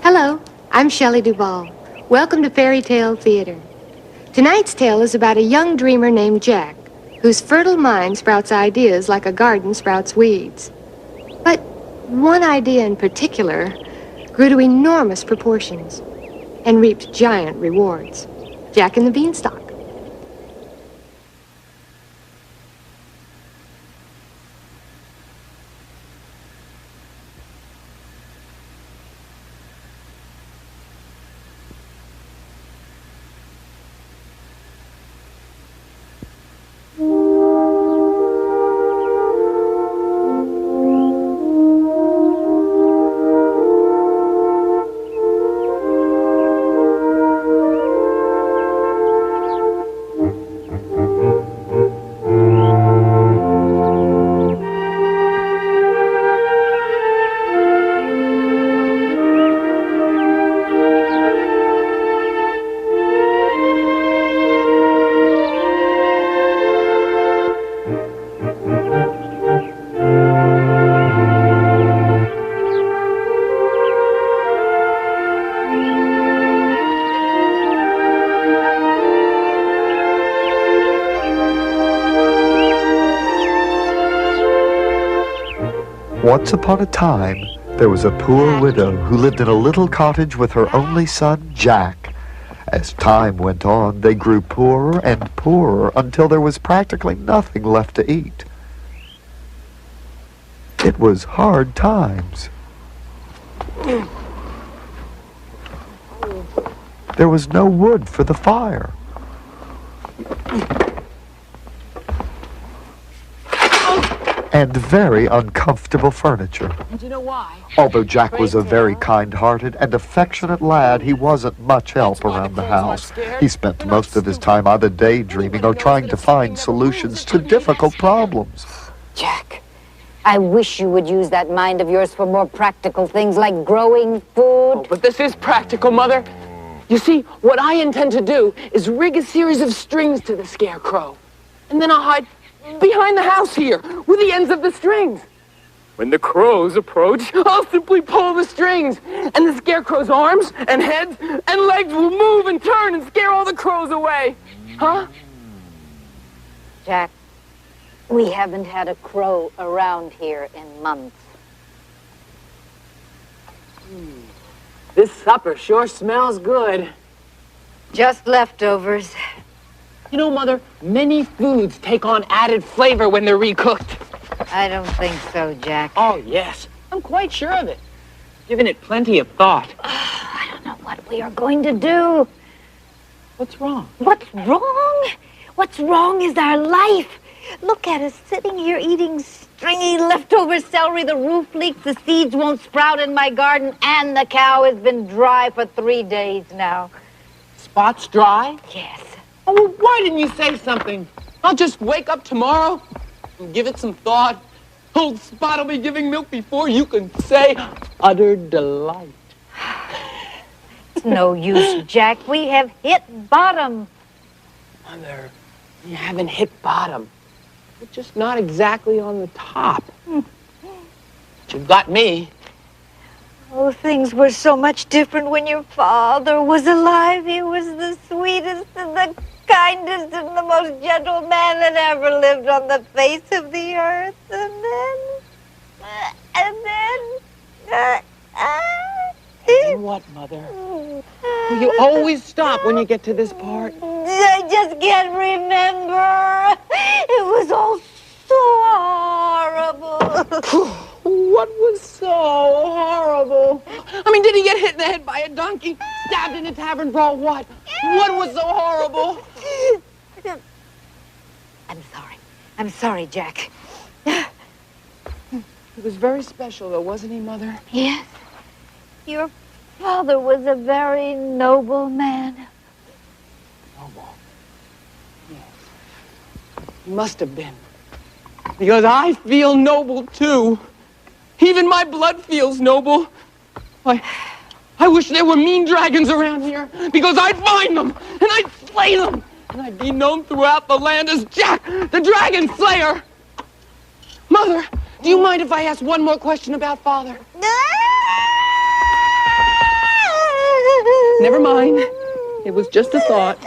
Hello, I'm Shelley Duvall. Welcome to Fairy Tale Theater. Tonight's tale is about a young dreamer named Jack, whose fertile mind sprouts ideas like a garden sprouts weeds. But one idea in particular grew to enormous proportions and reaped giant rewards. Jack and the Beanstalk. Once upon a time, there was a poor widow who lived in a little cottage with her only son, Jack. As time went on, they grew poorer and poorer until there was practically nothing left to eat. It was hard times. There was no wood for the fire. And very uncomfortable furniture. And you know why? Although Jack was a very kind-hearted and affectionate lad, he wasn't much help around the house. He spent most of his time either daydreaming or trying to find solutions to difficult problems. Jack, I wish you would use that mind of yours for more practical things like growing food. Oh, but this is practical, Mother. You see, what I intend to do is rig a series of strings to the scarecrow. And then I'll hide behind the house here with the ends of the strings. When the crows approach, I'll simply pull the strings, and the scarecrow's arms and heads and legs will move and turn and scare all the crows away. Huh? Jack, we haven't had a crow around here in months. This supper sure smells good. Just leftovers. You know, Mother, many foods take on added flavor when they're recooked. I don't think so, Jack. Oh, yes. I'm quite sure of it. Given it plenty of thought. I don't know what we are going to do. What's wrong? What's wrong? What's wrong is our life. Look at us sitting here eating stringy leftover celery. The roof leaks, the seeds won't sprout in my garden, and the cow has been dry for 3 days now. Spot's dry? Yes. Oh, well, why didn't you say something? I'll just wake up tomorrow and give it some thought. Old Spot will be giving milk before you can say utter delight. It's no use, Jack. We have hit bottom. Mother, you haven't hit bottom. You're just not exactly on the top. But you've got me. Oh, things were so much different when your father was alive. He was the sweetest and the kindest and the most gentle man that ever lived on the face of the earth. And then... You know what, Mother? Will you always stop when you get to this part? I just can't remember. It was all so horrible. What was so horrible? I mean, did he get hit in the head by a donkey? Stabbed in a tavern brawl? What? What was so horrible? I'm sorry, Jack. He was very special, though, wasn't he, Mother? Yes. Your father was a very noble man. Noble? Yes. He must have been. Because I feel noble, too. Even my blood feels noble. I wish there were mean dragons around here, because I'd find them, and I'd slay them, and I'd be known throughout the land as Jack, the Dragon Slayer. Mother, do you mind if I ask one more question about Father? Never mind. It was just a thought.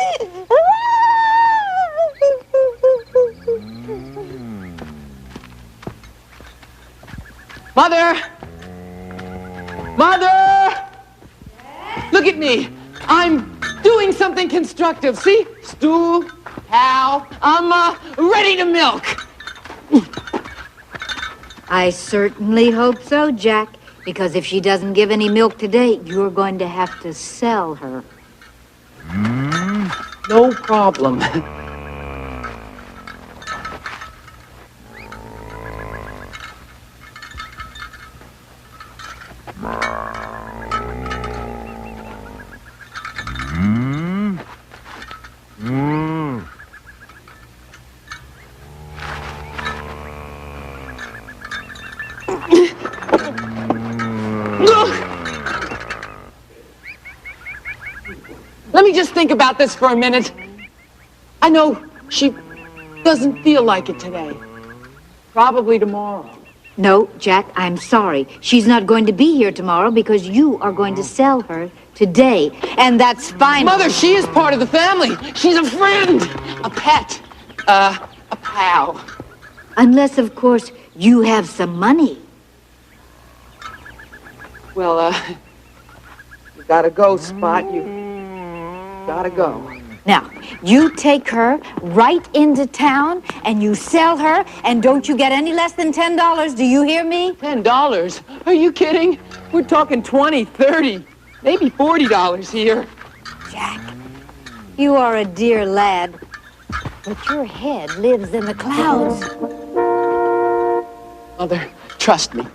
Mother! Mother! Look at me. I'm doing something constructive. See? Stool, cow. I'm ready to milk. I certainly hope so, Jack, because if she doesn't give any milk today, you're going to have to sell her. No problem. Let me just think about this for a minute. I know she doesn't feel like it today. Probably tomorrow. No, Jack, I'm sorry. She's not going to be here tomorrow because you are going to sell her today. And that's fine. Mother, she is part of the family. She's a friend, a pet, a pal. Unless, of course, you have some money. Well, you gotta go, Spot. You gotta go. Now, you take her right into town and you sell her, and don't you get any less than $10. Do you hear me? $10? Are you kidding? We're talking 20, 30, maybe $40 here. Jack, you are a dear lad, but your head lives in the clouds. Mother, trust me.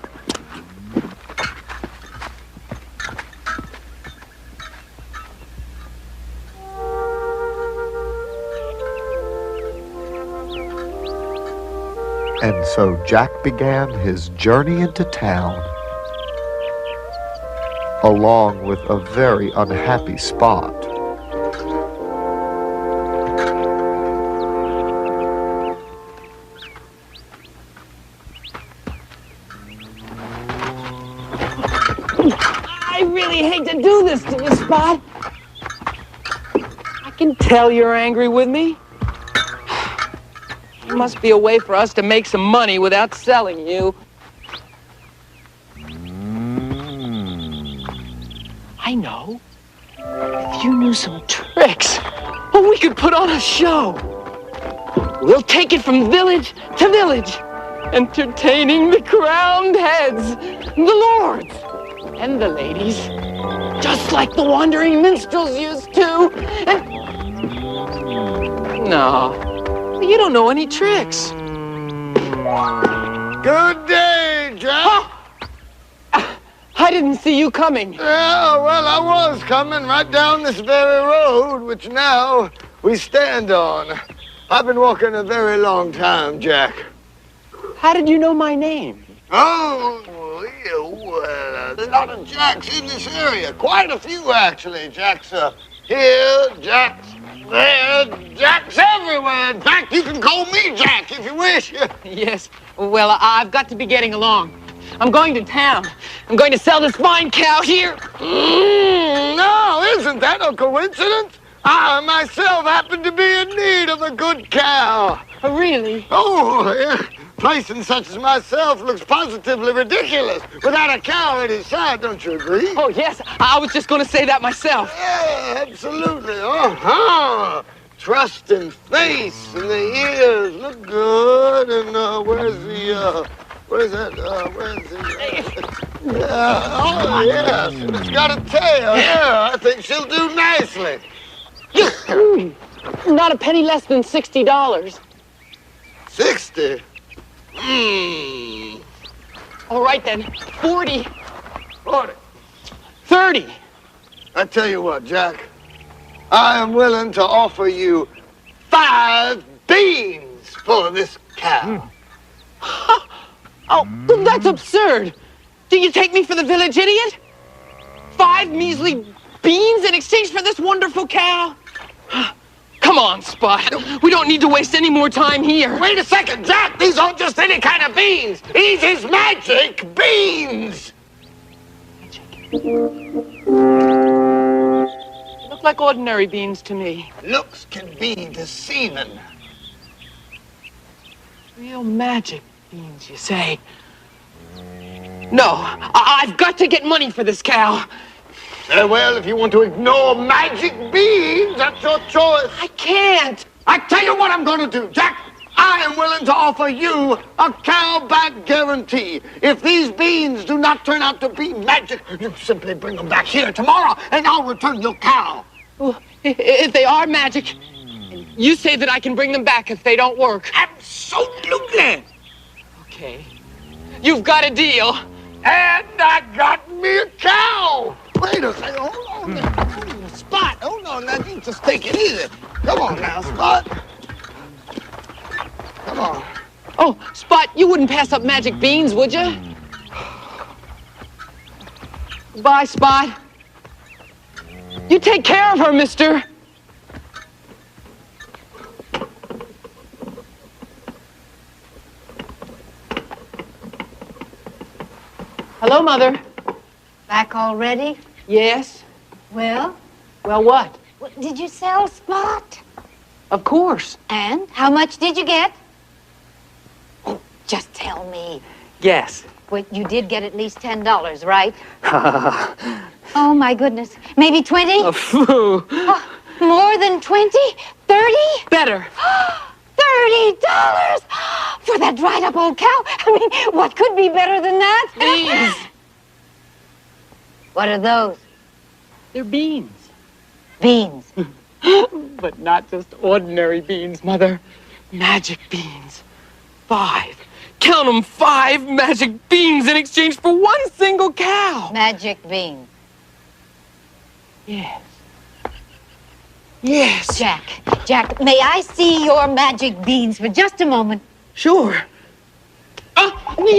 And so Jack began his journey into town, along with a very unhappy Spot. I really hate to do this to you, Spot. I can tell you're angry with me. There must be a way for us to make some money without selling you. I know. If you knew some tricks, well, we could put on a show. We'll take it from village to village, entertaining the crowned heads, the lords, and the ladies, just like the wandering minstrels used to. And... No. You don't know any tricks. Good day, Jack. I didn't see you coming. Yeah, well, I was coming right down this very road, which now we stand on. I've been walking a very long time, Jack. How did you know my name? Oh, yeah, well, a lot of Jacks in this area. Quite a few, actually. Jacks here, Jacks there, Jacks everywhere. In fact, you can call me Jack if you wish. Yes. Well, I've got to be getting along. I'm going to town. I'm going to sell this fine cow here. No, isn't that a coincidence? I myself happen to be in need of a good cow. Really? Oh, yeah. Placing such as myself looks positively ridiculous without a cow at his side, don't you agree? Oh, yes. I was just going to say that myself. Yeah, absolutely. Uh-huh. Trust and face and the ears look good. And where's that? Where's the... oh, yes. It's got a tail. Yeah, I think she'll do nicely. Not a penny less than $60. 60? All right, then. 40. 40. 30. I tell you what, Jack. I am willing to offer you 5 beans for this cow. Oh, that's absurd. Do you take me for the village idiot? 5 measly beans in exchange for this wonderful cow? Come on, Spot. We don't need to waste any more time here. Wait a second, Jack. These aren't just any kind of beans. These is magic beans. Look like ordinary beans to me. Looks can be deceiving. Real magic beans, you say? No, I've got to get money for this cow. Well, if you want to ignore magic beans, that's your choice. I can't. I tell you what I'm going to do, Jack. I am willing to offer you a cow-back guarantee. If these beans do not turn out to be magic, you simply bring them back here tomorrow, and I'll return your cow. Well, if they are magic, you say that I can bring them back if they don't work. Absolutely. Okay. You've got a deal. And I got me a cow. Wait a second. Hold on. Spot. Hold on. Now, you just take it easy. Come on now, Spot. Come on. Oh, Spot, you wouldn't pass up magic beans, would you? Bye, Spot. You take care of her, mister. Hello, Mother. Back already? Yes? Well, Well, what? did you sell Spot? Of course. And how much did you get? Oh, just tell me. Yes. Well, you did get at least $10, right? Oh, my goodness. Maybe 20? Phew. More than 20? 30? Better. $30 for that dried-up old cow? I mean, what could be better than that? Beans. What are those? They're beans. Beans. But not just ordinary beans, Mother. Magic beans. 5. Count them, 5 magic beans in exchange for one single cow. Magic beans. Yes. Yes. Jack, may I see your magic beans for just a moment? Sure.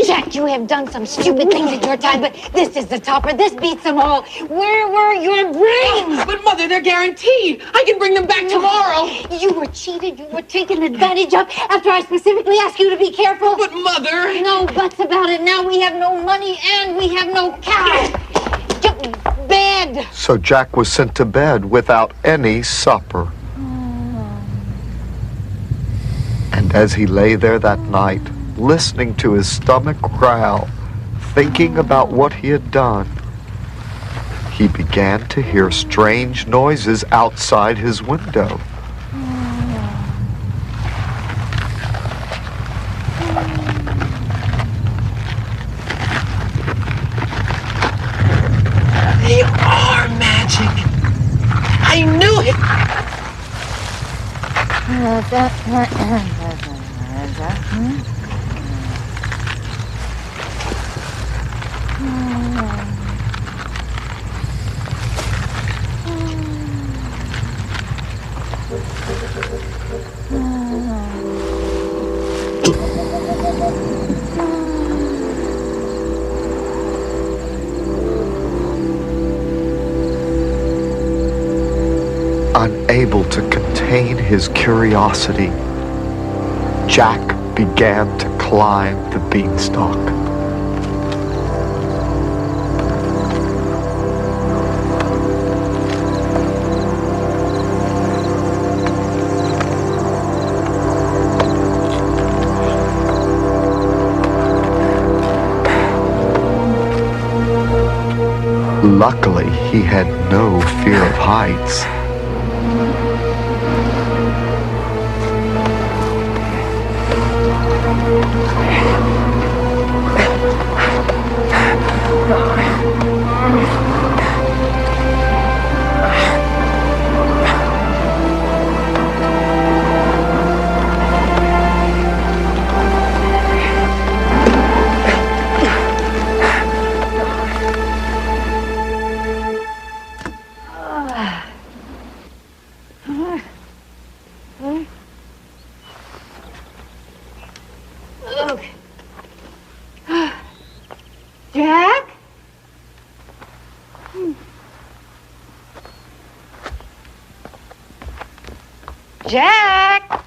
Jack, you have done some stupid things at your time, but this is the topper. This beats them all. Where were your brains? But, Mother, they're guaranteed. I can bring them back tomorrow. You were cheated. You were taken advantage of after I specifically asked you to be careful. But, Mother... No buts about it. Now we have no money and we have no cow. Bed. So Jack was sent to bed without any supper. And as he lay there that night, listening to his stomach growl, thinking about what he had done, he began to hear strange noises outside his window. They are magic. I knew it. Unable to contain his curiosity, Jack began to climb the beanstalk. Luckily, he had no fear of heights. Jack? Jack?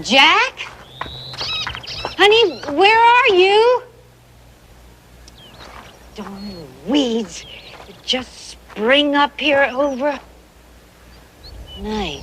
Jack? Honey, where are you? Darn weeds. They just spring up here over night.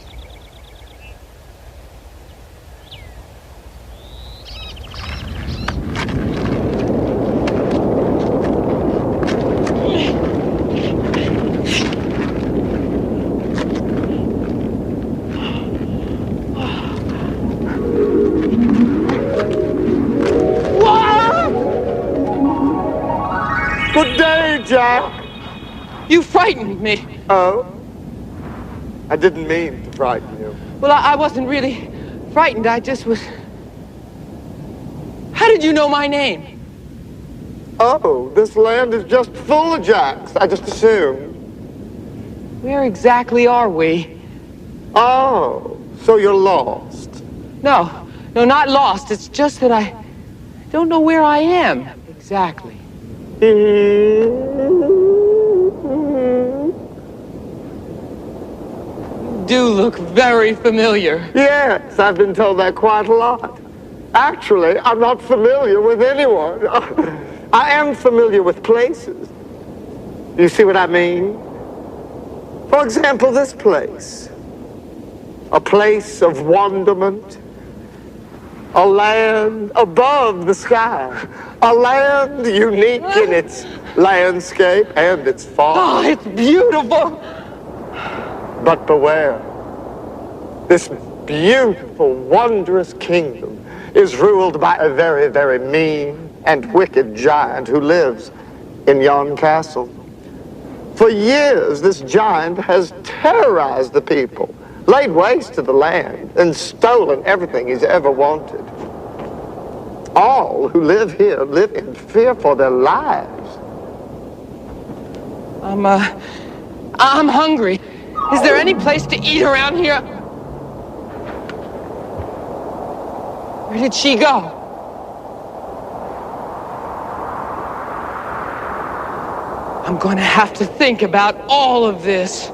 Good day, Jack. You frightened me. Oh? I didn't mean to frighten you. Well, I wasn't really frightened. I just was... How did you know my name? Oh, this land is just full of Jacks. I just assumed. Where exactly are we? Oh, so you're lost. No, not lost. It's just that I don't know where I am exactly. You do look very familiar. Yes, I've been told that quite a lot. Actually, I'm not familiar with anyone. I am familiar with places. You see what I mean? For example, this place. A place of wonderment. A land above the sky. A land unique in its landscape and its fauna. Oh, it's beautiful. But beware. This beautiful, wondrous kingdom is ruled by a very, very mean and wicked giant who lives in yon castle. For years, this giant has terrorized the people, laid waste to the land, and stolen everything he's ever wanted. All who live here live in fear for their lives. I'm hungry. Is there any place to eat around here? Where did she go? I'm going to have to think about all of this.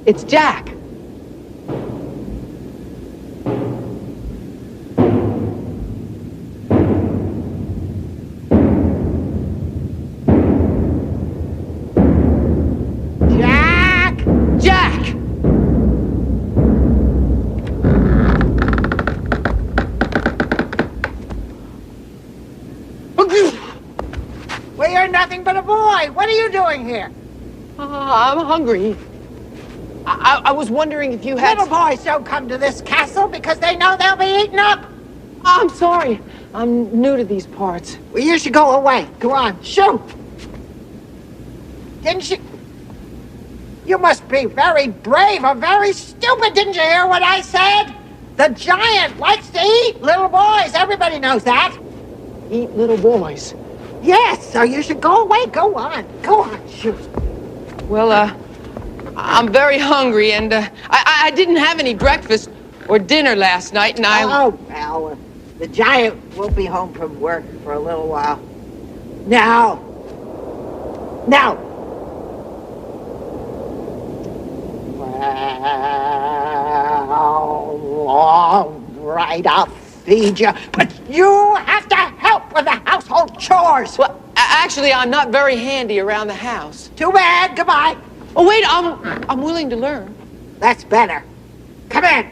It's Jack. Jack! Well, you're nothing but a boy. What are you doing here? I'm hungry. I was wondering if you had... Little boys don't come to this castle because they know they'll be eaten up. I'm sorry. I'm new to these parts. Well, you should go away. Go on, shoot. Didn't you? You must be very brave or very stupid. Didn't you hear what I said? The giant likes to eat little boys. Everybody knows that. Eat little boys. Yes, so you should go away. Go on, shoot. Well, I'm very hungry, and I didn't have any breakfast or dinner last night, and Oh, well, the giant won't be home from work for a little while. Now. Well, all right, I'll feed you, but you have to help with the household chores. Well, actually, I'm not very handy around the house. Too bad. Goodbye. Oh, wait, I'm willing to learn. That's better. Come in.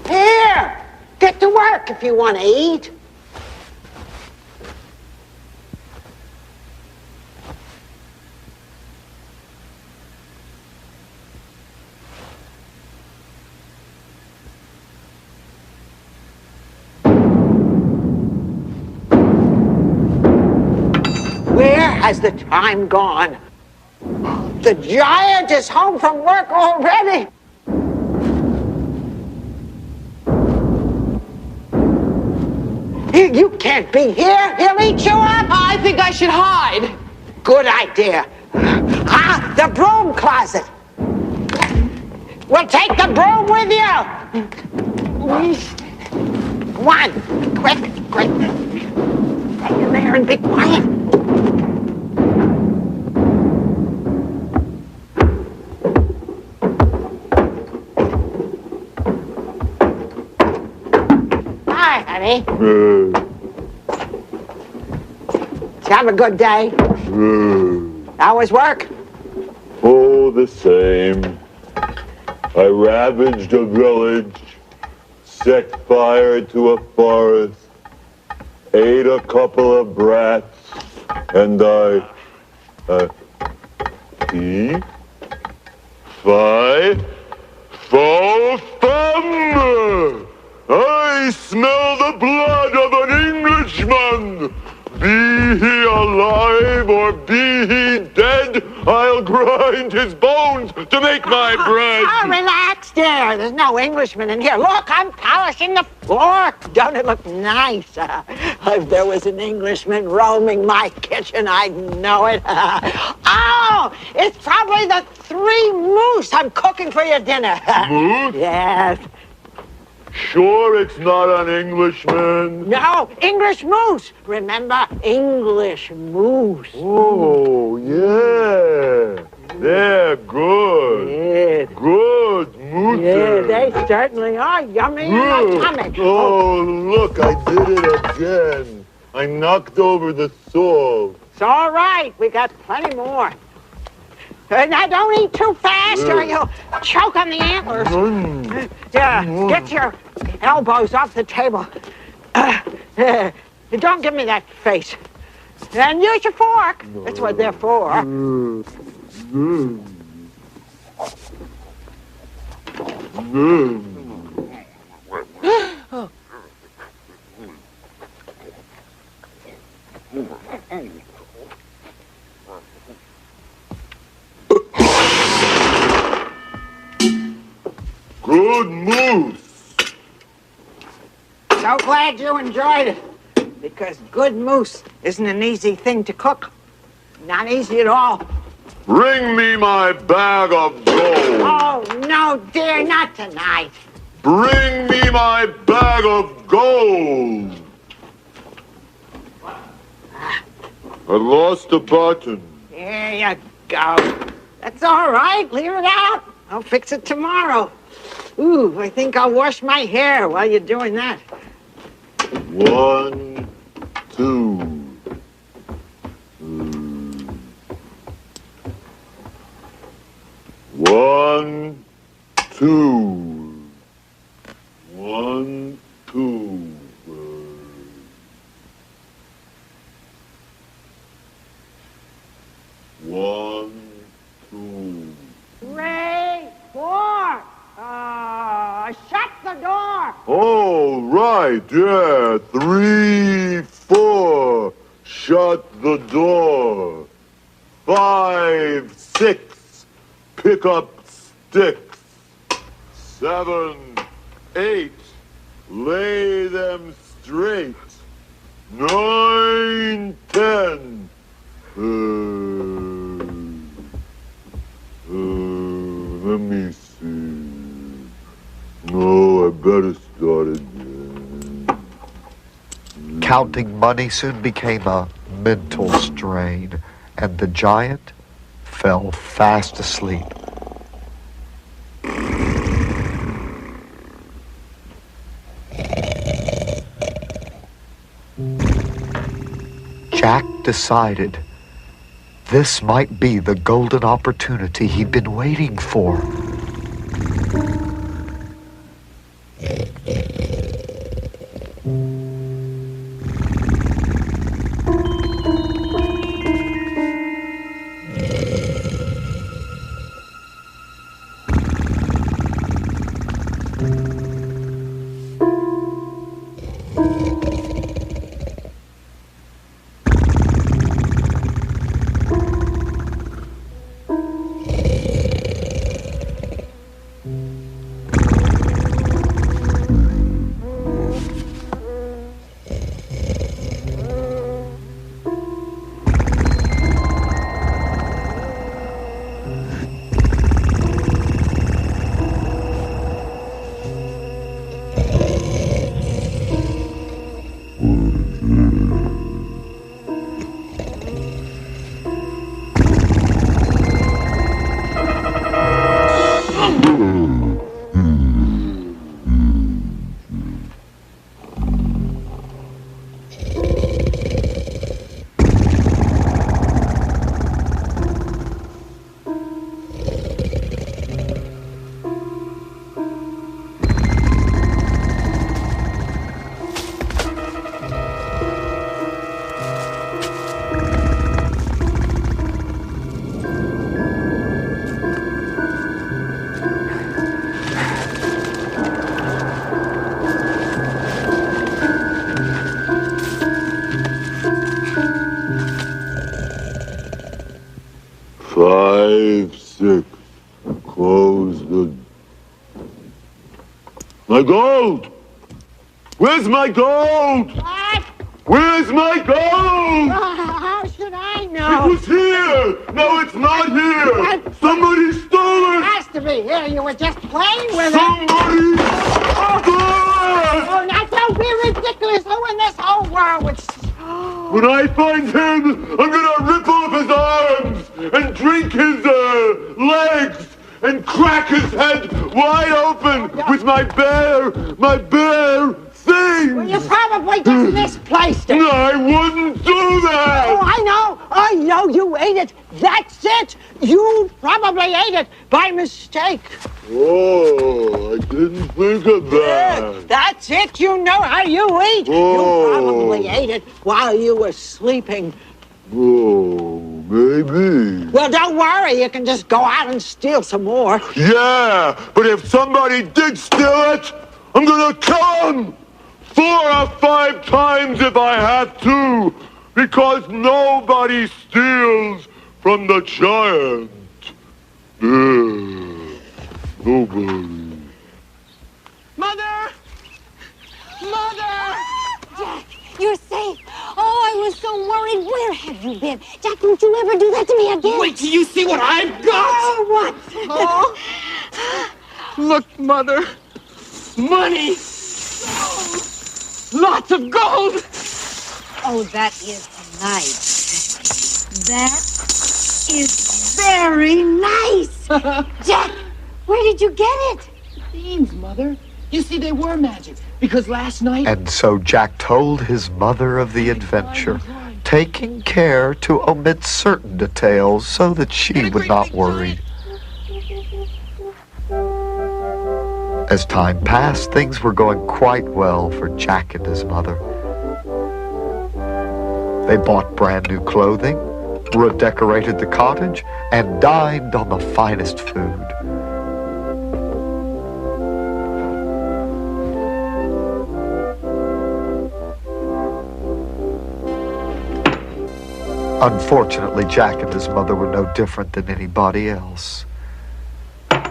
Here, get to work if you want to eat. Where has the time gone? The giant is home from work already. You can't be here. He'll eat you up. I think I should hide. Good idea. The broom closet. Well, take the broom with you. Come on, quick. Stay in there and be quiet. Hi, honey. Did you have a good day? How was work? Oh, the same. I ravaged a village, set fire to a forest, ate a couple of brats, and I smell the blood of an Englishman. Be he alive or be he dead, I'll grind his bones to make my bread. Oh, relax there. There's no Englishman in here. Look, I'm polishing the floor. Don't it look nice? If there was an Englishman roaming my kitchen, I'd know it. Oh, it's probably the 3 moose I'm cooking for your dinner. Moose? Yes. Sure it's not an Englishman? No, English moose. Remember, English moose. Oh, yeah. They're good. Yes. Good moose. Yeah, they certainly are yummy in my tummy. Oh, look, I did it again. I knocked over the saw. It's all right. We got plenty more. Now, don't eat too fast or you'll choke on the antlers. Yeah, get your elbows off the table. Don't give me that face. And use your fork. That's what they're for. Good moose. So glad you enjoyed it. Because good moose isn't an easy thing to cook. Not easy at all. Bring me my bag of gold. Oh, no, dear, not tonight. Bring me my bag of gold. I lost a button. Here you go. That's all right. Leave it out. I'll fix it tomorrow. Ooh, I think I'll wash my hair while you're doing that. 1, 2. 1, 2. 1, 2. 1, 2. 3, 4. Shut the door. Oh, right, yeah. 3, 4. Shut the door. 5, 6. Pick up sticks. 7, 8. Lay them straight. 9, 10. Let me see. No, I better start again. Counting money soon became a mental strain, and the giant fell fast asleep. Jack decided this might be the golden opportunity he'd been waiting for. 5, 6. Close the... My gold! Where's my gold? What? Where's my gold? How should I It know? was here! No, it's not here! What? Somebody stole It it! has to be here. You were just playing with it. Somebody stole it! Oh, now don't be ridiculous. Who in this whole world would... When I find him, I'm gonna rip off his arms and drink his legs and crack his head wide open with my bare thing. Well, you probably just misplaced it. I wouldn't do that. Oh, I know you ate it. That's it. You probably ate it by mistake. Oh, I didn't think of that. That's it. You know how you eat. Oh. You probably ate it while you were sleeping. Oh, maybe. Well, don't worry. You can just go out and steal some more. Yeah, but if somebody did steal it, I'm gonna kill him 4 or 5 times if I have to, because nobody steals from the giant. Nobody. Mother! Mother! Jack, you're safe. Oh, I was so worried. Where have you been? Jack, don't you ever do that to me again. Wait till you see what I've got! Oh, what? Oh. Look, Mother. Money. Lots of gold. Oh, that is nice. That is very nice. Jack, where did you get it? Beans, Mother. You see, they were magic. Because last night... And so Jack told his mother of the adventure, taking care to omit certain details so that she would not worry. As time passed, things were going quite well for Jack and his mother. They bought brand new clothing, redecorated the cottage, and dined on the finest food. Unfortunately, Jack and his mother were no different than anybody else.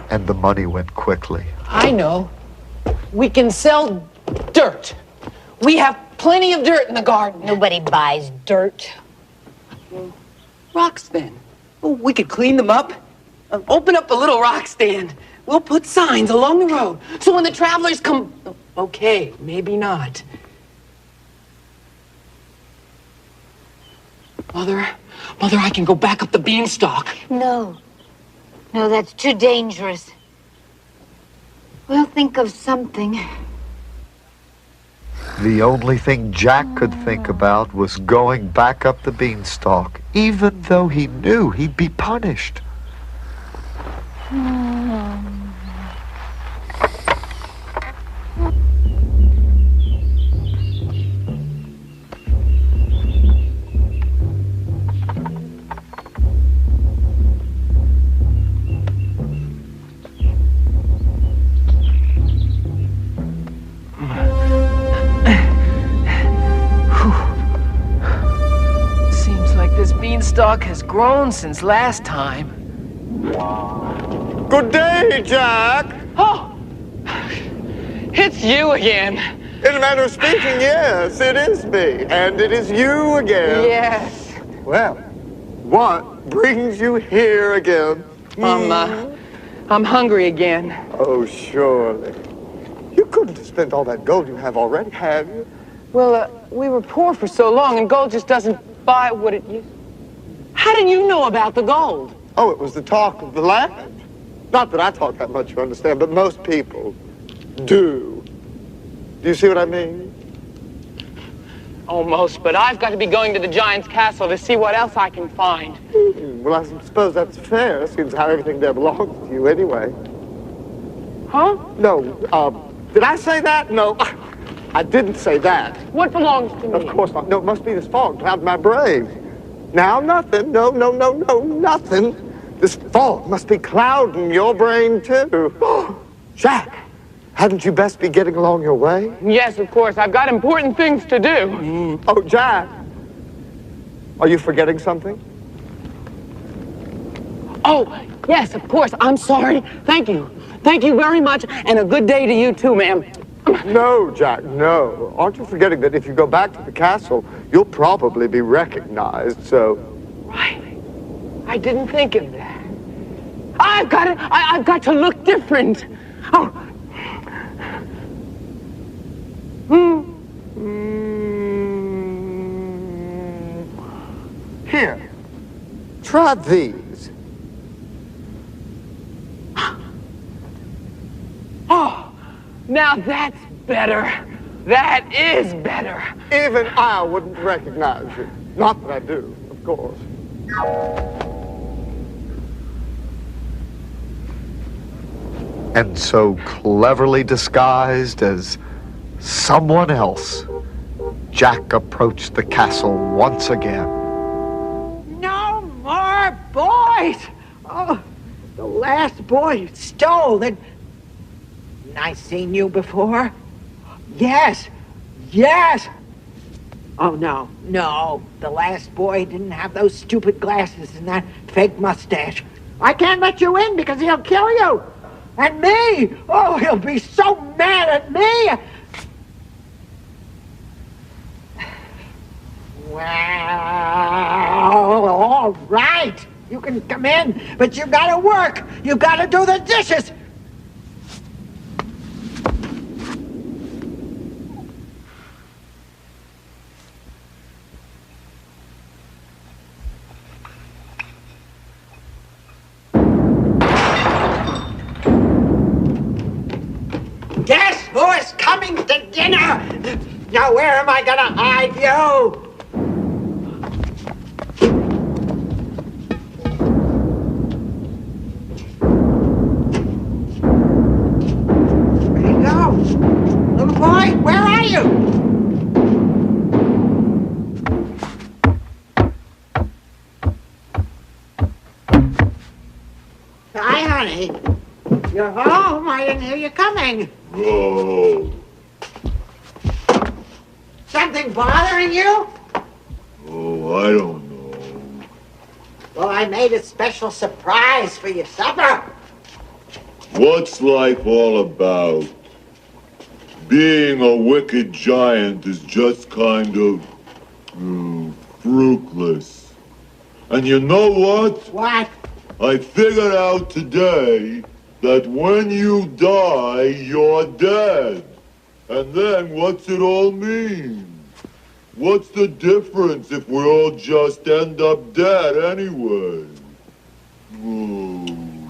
And the money went quickly. I know. We can sell dirt. We have plenty of dirt in the garden. Nobody buys dirt. Rocks, then. Oh, we could clean them up. Open up a little rock stand. We'll put signs along the road. So when the travelers come... Okay, maybe not. Mother, I can go back up the Beanstalk. No, that's too dangerous. We'll think of something. The only thing Jack could think about was going back up the Beanstalk, even though he knew he'd be punished. Beanstalk has grown since last time. Good day, Jack. Oh, it's you again. In a manner of speaking, yes, it is me. And it is you again. Yes. Well, what brings you here again? I'm hungry again. Oh, surely. You couldn't have spent all that gold you have already, have you? Well, we were poor for so long, and gold just doesn't buy what it used. How did you know about the gold? Oh, it was the talk of the land. Not that I talk that much, you understand, but most people do. Do you see what I mean? Almost, but I've got to be going to the giant's castle to see what else I can find. Well, I suppose that's fair, since how everything there belongs to you anyway. Huh? No, did I say that? No, I didn't say that. What belongs to me? Of course not. No, it must be this fog clouds my brain. Now, nothing. No, nothing. This fog must be clouding your brain, too. Jack, hadn't you best be getting along your way? Yes, of course. I've got important things to do. Oh, Jack, are you forgetting something? Oh, yes, of course. I'm sorry. Thank you. Thank you very much, and a good day to you too, ma'am. No, Jack, no. Aren't you forgetting that if you go back to the castle, you'll probably be recognized, so... Right. I didn't think of that. I've got to look different. Oh. Here, try these. Oh, now that's better. That is better. Even I wouldn't recognize you. Not that I do, of course. And so cleverly disguised as someone else, Jack approached the castle once again. No more boys! Oh, the last boy stole and... I seen you before? Yes, yes! Oh, no, no. The last boy didn't have those stupid glasses and that fake mustache. I can't let you in because he'll kill you. And me! Oh, he'll be so mad at me! Well, all right. You can come in, but you gotta work. You gotta do the dishes. Guess who is coming to dinner? Now, where am I gonna hide you? Where'd he go? Little boy, where are you? Hi, honey. You're home. I didn't hear you coming. Oh. Something bothering you? Oh, I don't know. Well, I made a special surprise for your supper. What's life all about? Being a wicked giant is just kind of fruitless. And you know what? What? I figured out today that when you die, you're dead. And then what's it all mean? What's the difference if we all just end up dead anyway?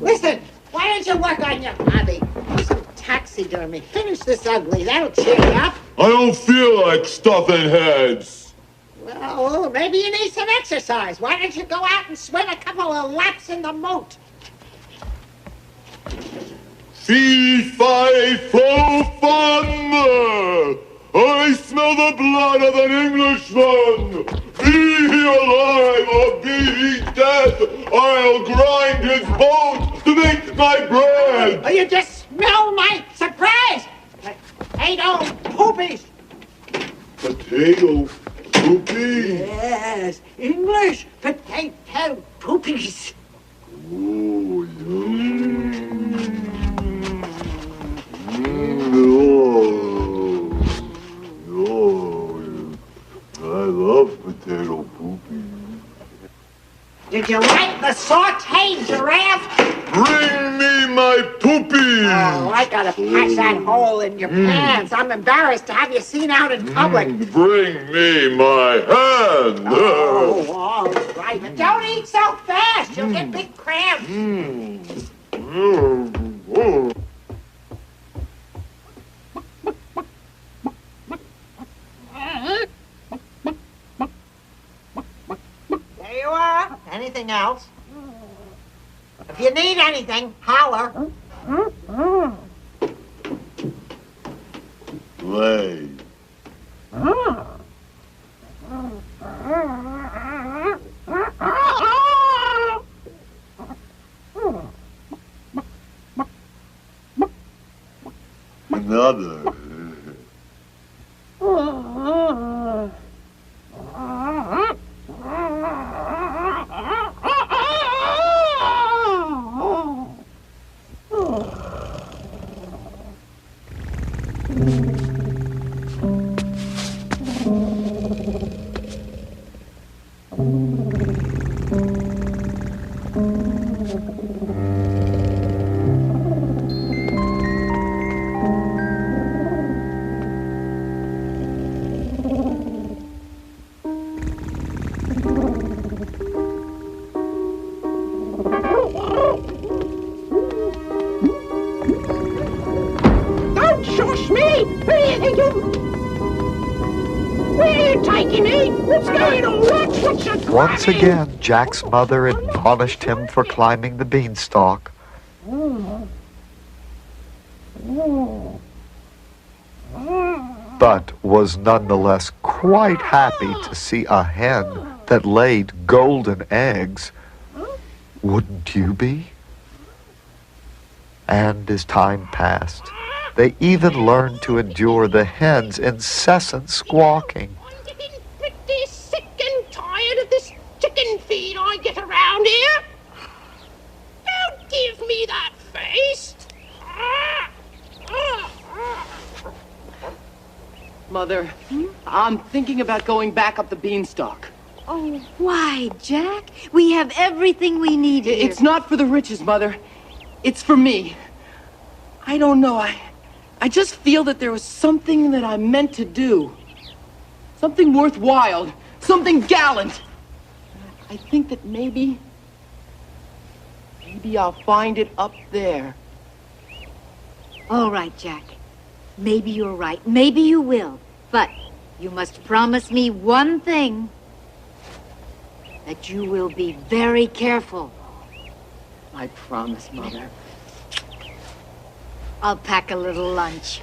Listen, why don't you work on your hobby? Do some taxidermy. Finish this ugly. That'll cheer you up. I don't feel like stuffing heads. Well, maybe you need some exercise. Why don't you go out and swim a couple of laps in the moat? Fee, fi, fo, fun! I smell the blood of an Englishman! Be he alive or be he dead, I'll grind his bones to make my bread! Oh, you just smell my surprise! Potato poopies! Potato poopy? Yes, English potato poopies. Oh, yum. I love potato poopy. Did you like the sauteed giraffe? Bring me my poopy! Oh, I gotta patch that hole in your pants. I'm embarrassed to have you seen out in public. Bring me my hand! Oh, all right. But don't eat so fast. You'll get big cramps. There you are. Anything else? If you need anything, holler. Play. Another. Once again, Jack's mother admonished him for climbing the beanstalk. But was nonetheless quite happy to see a hen that laid golden eggs. Wouldn't you be? And as time passed, they even learned to endure the hen's incessant squawking. I'm getting pretty sick and tired of this chicken feed I get around here. Don't give me that face. Mother, I'm thinking about going back up the Beanstalk. Oh, why, Jack? We have everything we need here. It's not for the riches, Mother. It's for me. I don't know. I just feel that there was something that I meant to do. Something worthwhile. Something gallant. I think that maybe I'll find it up there. All right, Jack. Maybe you're right. Maybe you will. But you must promise me one thing. That you will be very careful. I promise, Mother. I'll pack a little lunch.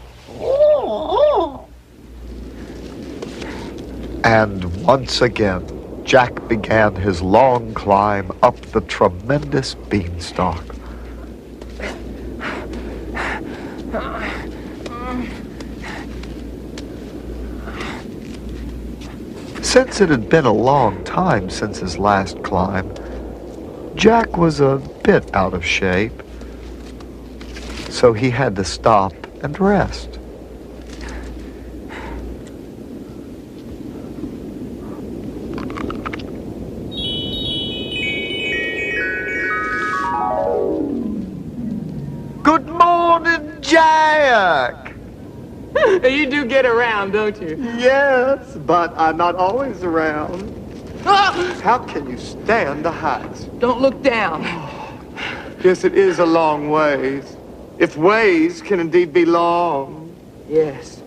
And once again, Jack began his long climb up the tremendous beanstalk. Since it had been a long time since his last climb, Jack was a bit out of shape, so he had to stop and rest. Good morning, Jack! You do get around, don't you? Yes, but I'm not always around. How can you stand the heights? Don't look down. Yes, it is a long ways. If ways can indeed be long. Yes.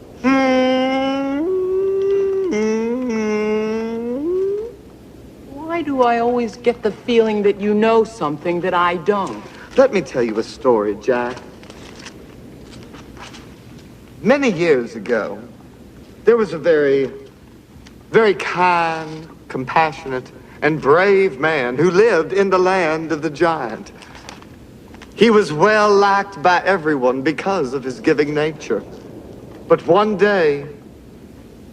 Why do I always get the feeling that you know something that I don't? Let me tell you a story, Jack. Many years ago, there was a very kind, compassionate, and brave man who lived in the land of the giant. He was well liked by everyone because of his giving nature. But one day,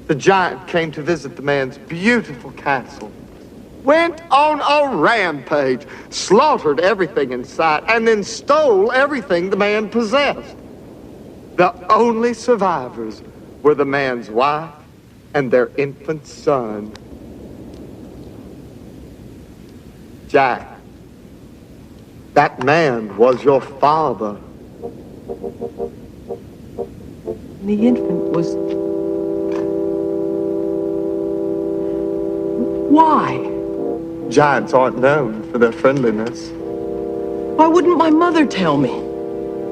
the giant came to visit the man's beautiful castle, went on a rampage, slaughtered everything in sight, and then stole everything the man possessed. The only survivors were the man's wife and their infant son. Jack, that man was your father. The infant was... Why? Giants aren't known for their friendliness. Why wouldn't my mother tell me?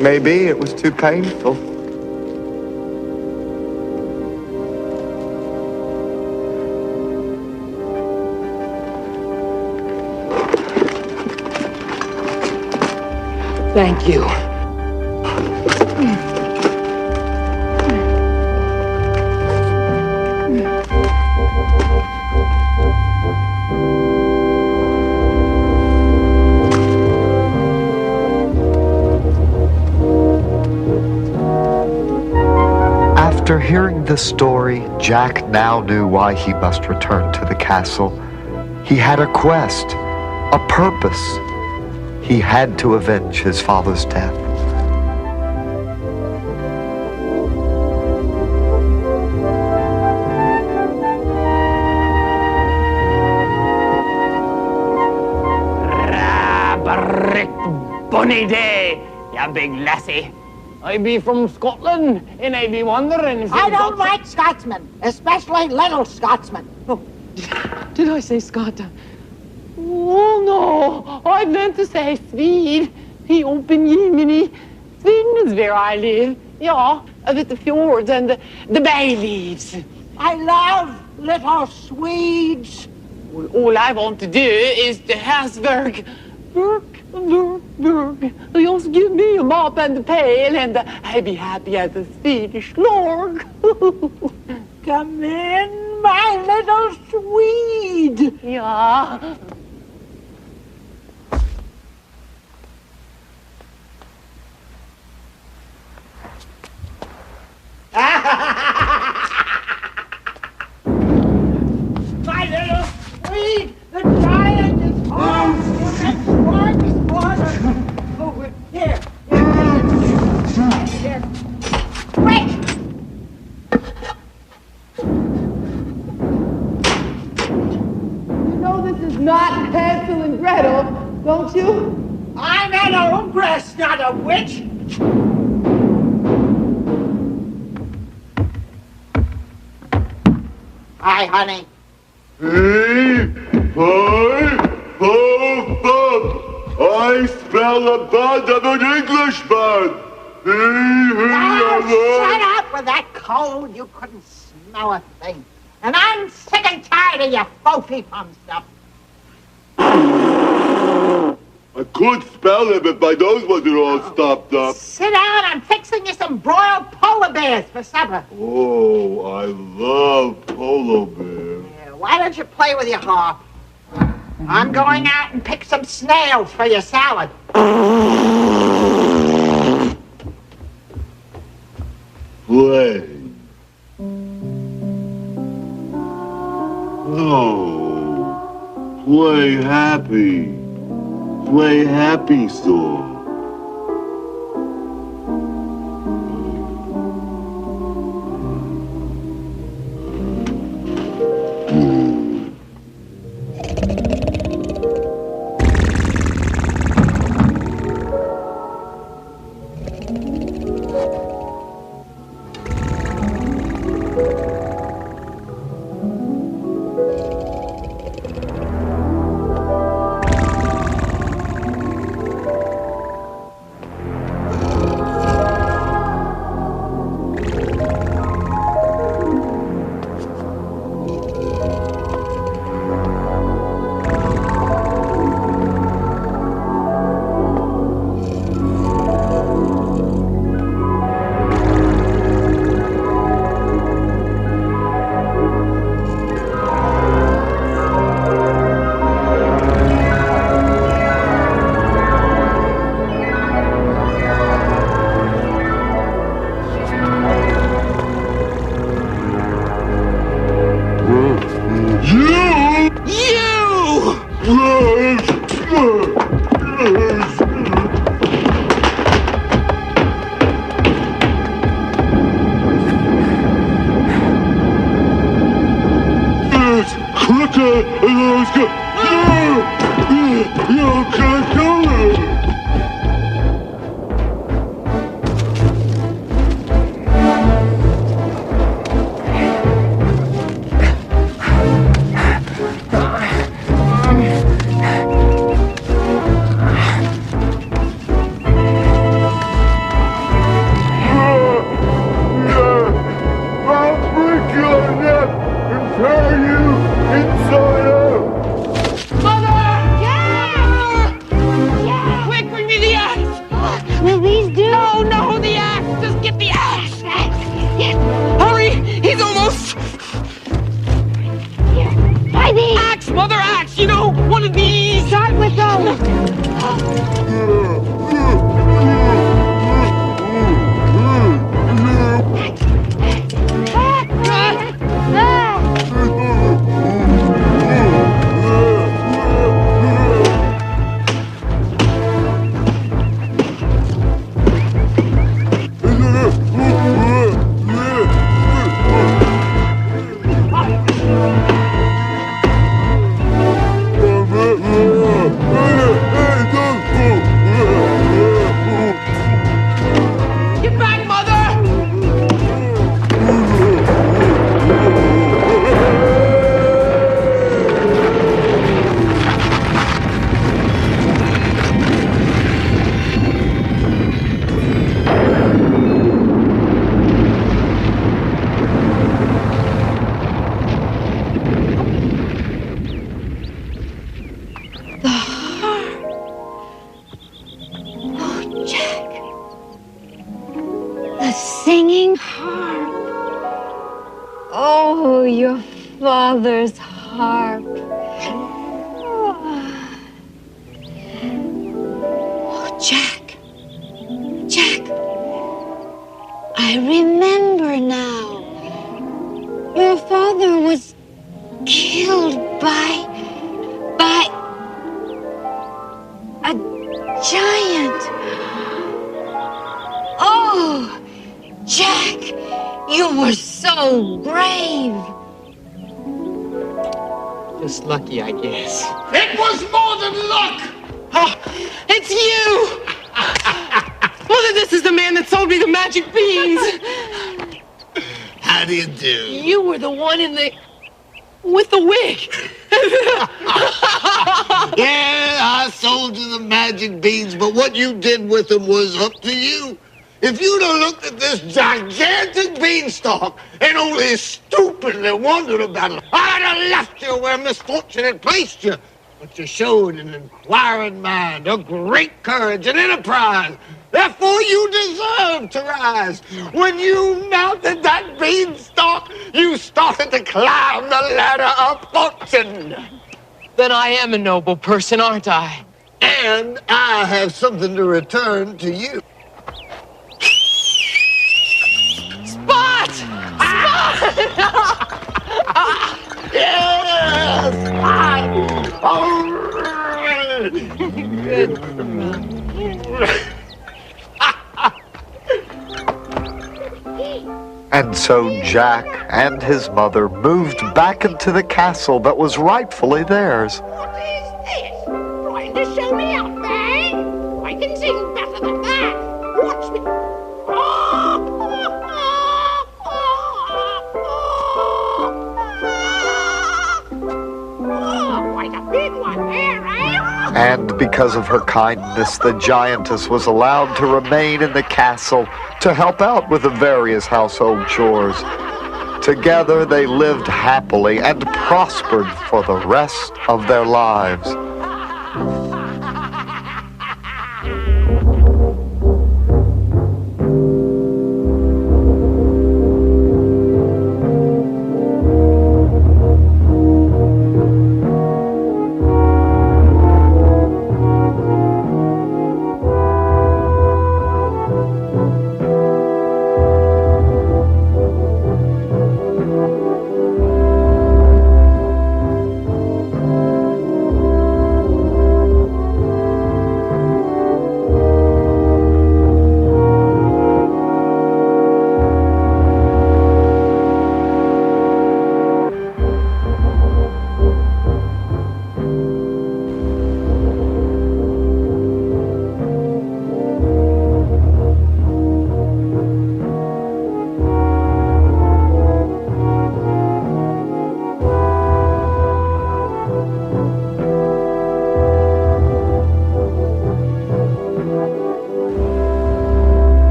Maybe it was too painful. Thank you. After hearing this story, Jack now knew why he must return to the castle. He had a quest, a purpose. He had to avenge his father's death. Bonny day, you big lassie. I be from Scotland, and I be wondering if I don't like Scotsmen, especially little Scotsmen. Oh, did I say Scot? Oh, no, I meant to say Swede. He open Jiminy. Sweden is where I live. Yeah, with the fjords and the bay leaves. I love little Swedes. Well, all I want to do is the housework. Work. Just give me a mop and a pail and I'll be happy as a Swedish lord. Come in, my little Swede. Yeah. My little Swede, the giant is home. Over here. Here. Wait! You know this is not Hansel and Gretel, don't you? I'm an ogress, not a witch. Hi, honey. Hey, hi, I smell a bud of an Englishman. Shut up with that cold. You couldn't smell a thing. And I'm sick and tired of your fofy-fum stuff. I could spell it, but my nose wasn't all stopped up. Sit down. I'm fixing you some broiled polar bears for supper. Oh, I love polo bears. Yeah, why don't you play with your harp? I'm going out and pick some snails for your salad. Play. No. Play happy. Play happy song. father's harp. Oh, Jack. Jack. I remember now. Your father was killed by a giant. Oh, Jack, you were so brave. Just lucky, I guess. It was more than luck! Oh, it's you! Mother, this is the man that sold me the magic beans. How do you do? You were the one with the wig. Yeah, I sold you the magic beans, but what you did with them was up to you. If you'd have looked at this gigantic beanstalk and only stupidly wondered about it, I'd have left you where misfortune had placed you. But you showed an inquiring mind, a great courage and enterprise. Therefore, you deserve to rise. When you mounted that beanstalk, you started to climb the ladder of fortune. Then I am a noble person, aren't I? And I have something to return to you. Spot! Spot! Yes! And so Jack and his mother moved back into the castle that was rightfully theirs. What is this? Trying to show me out, eh? I can sing better than that. Watch me. Quite a big one there, eh? And because of her kindness, the giantess was allowed to remain in the castle to help out with the various household chores. Together they lived happily and prospered for the rest of their lives.